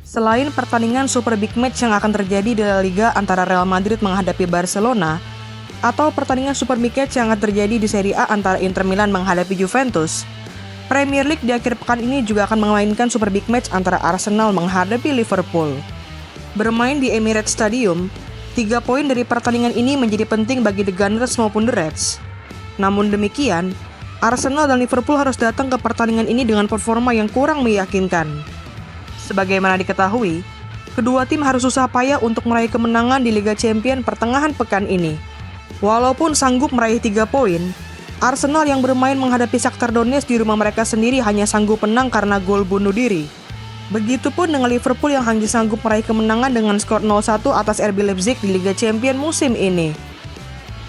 Selain pertandingan super big match yang akan terjadi di La Liga antara Real Madrid menghadapi Barcelona, atau pertandingan super big match yang akan terjadi di Serie A antara Inter Milan menghadapi Juventus, Premier League di akhir pekan ini juga akan memainkan super big match antara Arsenal menghadapi Liverpool. Bermain di Emirates Stadium, 3 poin dari pertandingan ini menjadi penting bagi The Gunners maupun The Reds. Namun demikian, Arsenal dan Liverpool harus datang ke pertandingan ini dengan performa yang kurang meyakinkan. Sebagaimana diketahui, kedua tim harus susah payah untuk meraih kemenangan di Liga Champions pertengahan pekan ini. Walaupun sanggup meraih 3 poin, Arsenal yang bermain menghadapi Shakhtar Donetsk di rumah mereka sendiri hanya sanggup menang karena gol bunuh diri. Begitupun dengan Liverpool yang hanya sanggup meraih kemenangan dengan skor 0-1 atas RB Leipzig di Liga Champions musim ini.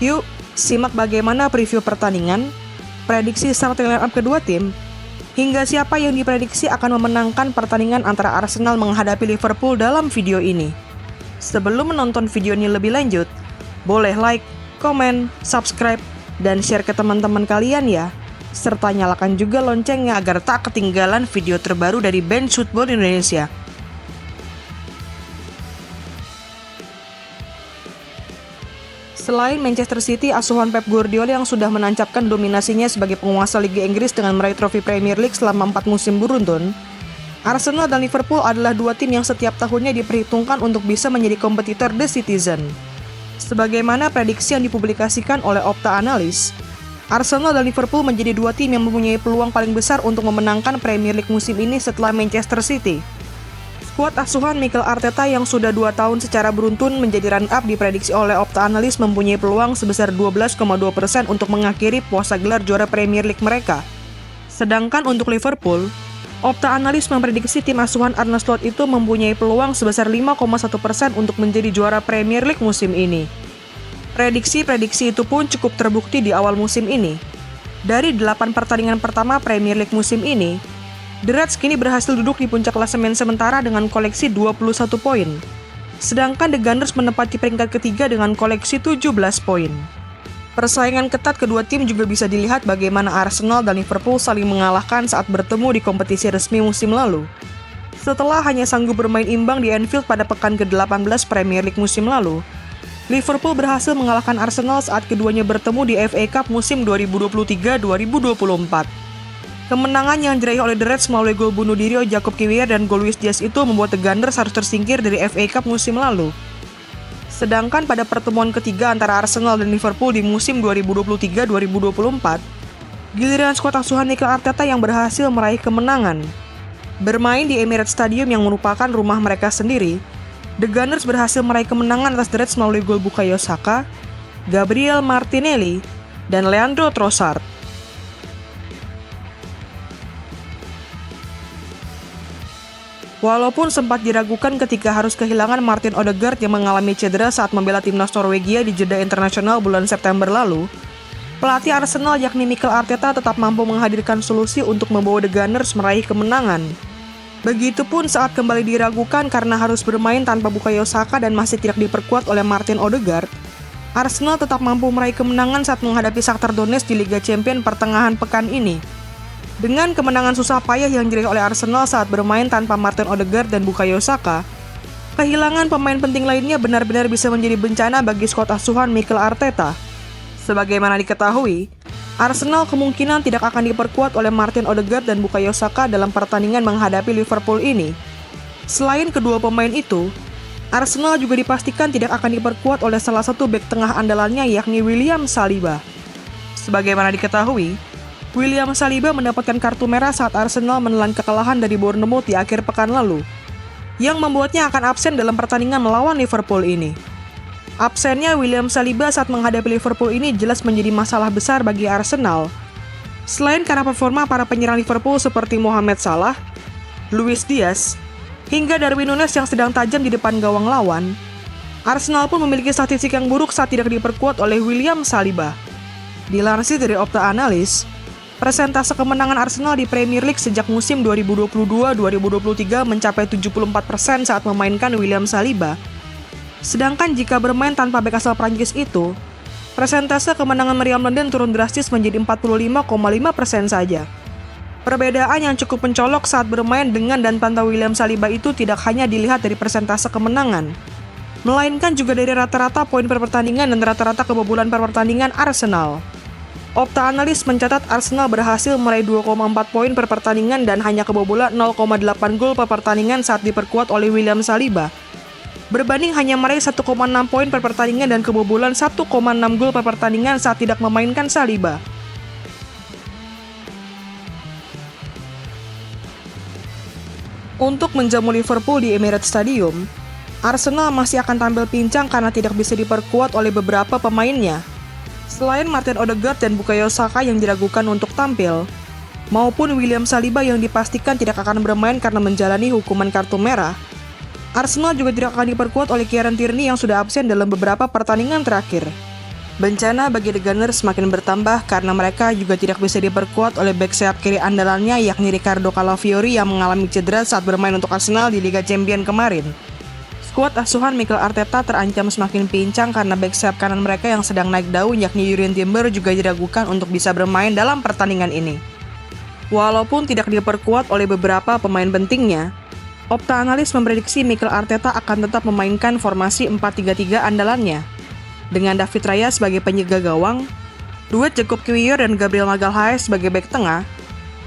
Yuk, simak bagaimana preview pertandingan, prediksi starting line-up kedua tim, hingga siapa yang diprediksi akan memenangkan pertandingan antara Arsenal menghadapi Liverpool dalam video ini. Sebelum menonton video ini lebih lanjut, boleh like, komen, subscribe, dan share ke teman-teman kalian ya. Serta nyalakan juga loncengnya agar tak ketinggalan video terbaru dari Bench Football Indonesia. Selain Manchester City, asuhan Pep Guardiola yang sudah menancapkan dominasinya sebagai penguasa Liga Inggris dengan meraih trofi Premier League selama 4 musim beruntun, Arsenal dan Liverpool adalah dua tim yang setiap tahunnya diperhitungkan untuk bisa menjadi kompetitor The Citizen. Sebagaimana prediksi yang dipublikasikan oleh Opta Analyst, Arsenal dan Liverpool menjadi dua tim yang mempunyai peluang paling besar untuk memenangkan Premier League musim ini setelah Manchester City. Skuad asuhan Mikel Arteta yang sudah 2 tahun secara beruntun menjadi run-up diprediksi oleh Opta Analyst mempunyai peluang sebesar 12,2% untuk mengakhiri puasa gelar juara Premier League mereka. Sedangkan untuk Liverpool, Opta Analyst memprediksi tim asuhan Arne Slot itu mempunyai peluang sebesar 5,1% untuk menjadi juara Premier League musim ini. Prediksi-prediksi itu pun cukup terbukti di awal musim ini. Dari 8 pertandingan pertama Premier League musim ini, The Reds kini berhasil duduk di puncak klasemen sementara dengan koleksi 21 poin. Sedangkan The Gunners menempati peringkat ketiga dengan koleksi 17 poin. Persaingan ketat kedua tim juga bisa dilihat bagaimana Arsenal dan Liverpool saling mengalahkan saat bertemu di kompetisi resmi musim lalu. Setelah hanya sanggup bermain imbang di Anfield pada pekan ke-18 Premier League musim lalu, Liverpool berhasil mengalahkan Arsenal saat keduanya bertemu di FA Cup musim 2023-2024. Kemenangan yang diraih oleh The Reds melalui gol bunuh diri Jakub Kiwior dan gol Luis Diaz itu membuat The Gunners harus tersingkir dari FA Cup musim lalu. Sedangkan pada pertemuan ketiga antara Arsenal dan Liverpool di musim 2023-2024, giliran skuad asuhan Mikel Arteta yang berhasil meraih kemenangan. Bermain di Emirates Stadium yang merupakan rumah mereka sendiri, The Gunners berhasil meraih kemenangan atas The Reds melalui gol Bukayo Saka, Gabriel Martinelli, dan Leandro Trossard. Walaupun sempat diragukan ketika harus kehilangan Martin Odegaard yang mengalami cedera saat membela timnas Norwegia di jeda internasional bulan September lalu, pelatih Arsenal yakni Mikel Arteta tetap mampu menghadirkan solusi untuk membawa The Gunners meraih kemenangan. Begitupun saat kembali diragukan karena harus bermain tanpa Bukayo Saka dan masih tidak diperkuat oleh Martin Odegaard, Arsenal tetap mampu meraih kemenangan saat menghadapi Shakhtar Donetsk di Liga Champions pertengahan pekan ini. Dengan kemenangan susah payah yang diraih oleh Arsenal saat bermain tanpa Martin Odegaard dan Bukayo Saka, kehilangan pemain penting lainnya benar-benar bisa menjadi bencana bagi skuad asuhan Mikel Arteta. Sebagaimana diketahui, Arsenal kemungkinan tidak akan diperkuat oleh Martin Odegaard dan Bukayo Saka dalam pertandingan menghadapi Liverpool ini. Selain kedua pemain itu, Arsenal juga dipastikan tidak akan diperkuat oleh salah satu bek tengah andalannya yakni William Saliba. Sebagaimana diketahui, William Saliba mendapatkan kartu merah saat Arsenal menelan kekalahan dari Bournemouth di akhir pekan lalu, yang membuatnya akan absen dalam pertandingan melawan Liverpool ini. Absennya William Saliba saat menghadapi Liverpool ini jelas menjadi masalah besar bagi Arsenal. Selain karena performa para penyerang Liverpool seperti Mohamed Salah, Luis Diaz, hingga Darwin Núñez yang sedang tajam di depan gawang lawan, Arsenal pun memiliki statistik yang buruk saat tidak diperkuat oleh William Saliba. Dilansir dari Opta Analyst, persentase kemenangan Arsenal di Premier League sejak musim 2022-2023 mencapai 74% saat memainkan William Saliba. Sedangkan jika bermain tanpa bek asal Prancis itu, persentase kemenangan Meriam London turun drastis menjadi 45,5% saja. Perbedaan yang cukup mencolok saat bermain dengan dan tanpa William Saliba itu tidak hanya dilihat dari persentase kemenangan, melainkan juga dari rata-rata poin per pertandingan dan rata-rata kebobolan per pertandingan Arsenal. Opta Analis mencatat Arsenal berhasil meraih 2,4 poin per pertandingan dan hanya kebobolan 0,8 gol per pertandingan saat diperkuat oleh William Saliba, berbanding hanya meraih 1,6 poin per pertandingan dan kebobolan 1,6 gol per pertandingan saat tidak memainkan Saliba. Untuk menjamu Liverpool di Emirates Stadium, Arsenal masih akan tampil pincang karena tidak bisa diperkuat oleh beberapa pemainnya. Selain Martin Odegaard dan Bukayo Saka yang diragukan untuk tampil, maupun William Saliba yang dipastikan tidak akan bermain karena menjalani hukuman kartu merah, Arsenal juga tidak akan diperkuat oleh Kieran Tierney yang sudah absen dalam beberapa pertandingan terakhir. Bencana bagi The Gunners semakin bertambah karena mereka juga tidak bisa diperkuat oleh bek sayap kiri andalannya yakni Ricardo Calafiori yang mengalami cedera saat bermain untuk Arsenal di Liga Champions kemarin. Skuad asuhan Mikel Arteta terancam semakin pincang karena bek sayap kanan mereka yang sedang naik daun yakni Jurrien Timber juga diragukan untuk bisa bermain dalam pertandingan ini. Walaupun tidak diperkuat oleh beberapa pemain pentingnya, Opta Analis memprediksi Mikel Arteta akan tetap memainkan formasi 4-3-3 andalannya, dengan David Raya sebagai penjaga gawang, duet Jakub Kiwior dan Gabriel Magalhaes sebagai bek tengah,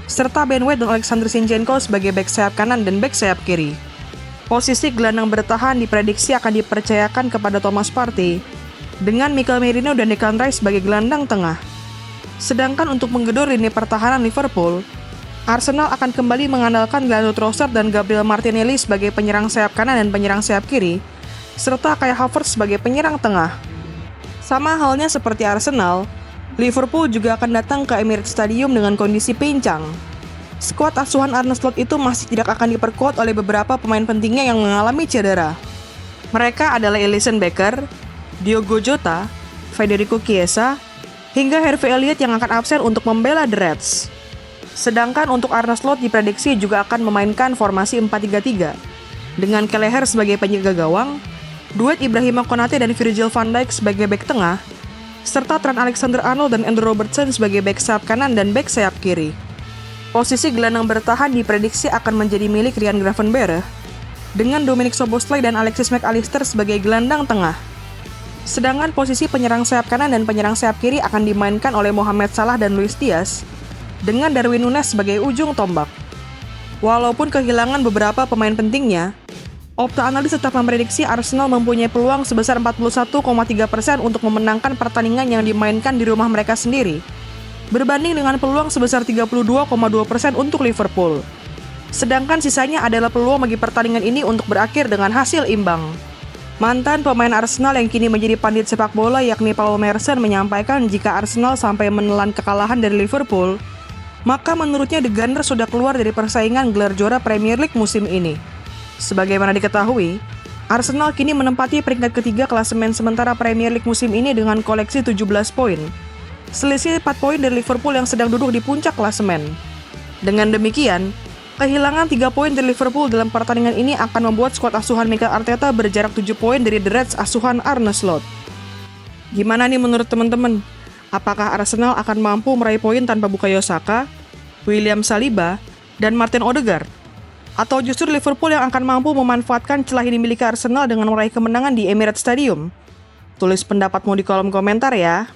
serta Ben White dan Alexander Zinchenko sebagai bek sayap kanan dan bek sayap kiri. Posisi gelandang bertahan diprediksi akan dipercayakan kepada Thomas Partey, dengan Mikel Merino dan Declan Rice sebagai gelandang tengah. Sedangkan untuk menggedor lini pertahanan Liverpool, Arsenal akan kembali mengandalkan Leandro Trossard dan Gabriel Martinelli sebagai penyerang sayap kanan dan penyerang sayap kiri, serta Kai Havertz sebagai penyerang tengah. Sama halnya seperti Arsenal, Liverpool juga akan datang ke Emirates Stadium dengan kondisi pincang. Skuad asuhan Arne Slot itu masih tidak akan diperkuat oleh beberapa pemain pentingnya yang mengalami cedera. Mereka adalah Alisson Becker, Diogo Jota, Federico Chiesa, hingga Harvey Elliott yang akan absen untuk membela The Reds. Sedangkan untuk Arne Slot diprediksi juga akan memainkan formasi 4-3-3, dengan Kelleher sebagai penjaga gawang, duet Ibrahima Konate dan Virgil van Dijk sebagai bek tengah, serta Trent Alexander-Arnold dan Andrew Robertson sebagai bek sayap kanan dan bek sayap kiri. Posisi gelandang bertahan diprediksi akan menjadi milik Ryan Gravenberch, dengan Dominic Szoboszlai dan Alexis Mac Allister sebagai gelandang tengah. Sedangkan posisi penyerang sayap kanan dan penyerang sayap kiri akan dimainkan oleh Mohamed Salah dan Luis Diaz, dengan Darwin Núñez sebagai ujung tombak. Walaupun kehilangan beberapa pemain pentingnya, Opta Analis tetap memprediksi Arsenal mempunyai peluang sebesar 41,3% untuk memenangkan pertandingan yang dimainkan di rumah mereka sendiri, berbanding dengan peluang sebesar 32,2% untuk Liverpool. Sedangkan sisanya adalah peluang bagi pertandingan ini untuk berakhir dengan hasil imbang. Mantan pemain Arsenal yang kini menjadi pandit sepak bola yakni Paul Merson menyampaikan jika Arsenal sampai menelan kekalahan dari Liverpool, maka menurutnya The Gunners sudah keluar dari persaingan gelar juara Premier League musim ini. Sebagaimana diketahui, Arsenal kini menempati peringkat ketiga klasemen sementara Premier League musim ini dengan koleksi 17 poin. Selisih 4 poin dari Liverpool yang sedang duduk di puncak klasemen. Dengan demikian, kehilangan 3 poin dari Liverpool dalam pertandingan ini akan membuat skuad asuhan Mikel Arteta berjarak 7 poin dari The Reds asuhan Arne Slot. Gimana nih menurut teman-teman? Apakah Arsenal akan mampu meraih poin tanpa Bukayo Saka, William Saliba, dan Martin Odegaard? Atau justru Liverpool yang akan mampu memanfaatkan celah yang dimiliki Arsenal dengan meraih kemenangan di Emirates Stadium? Tulis pendapatmu di kolom komentar ya.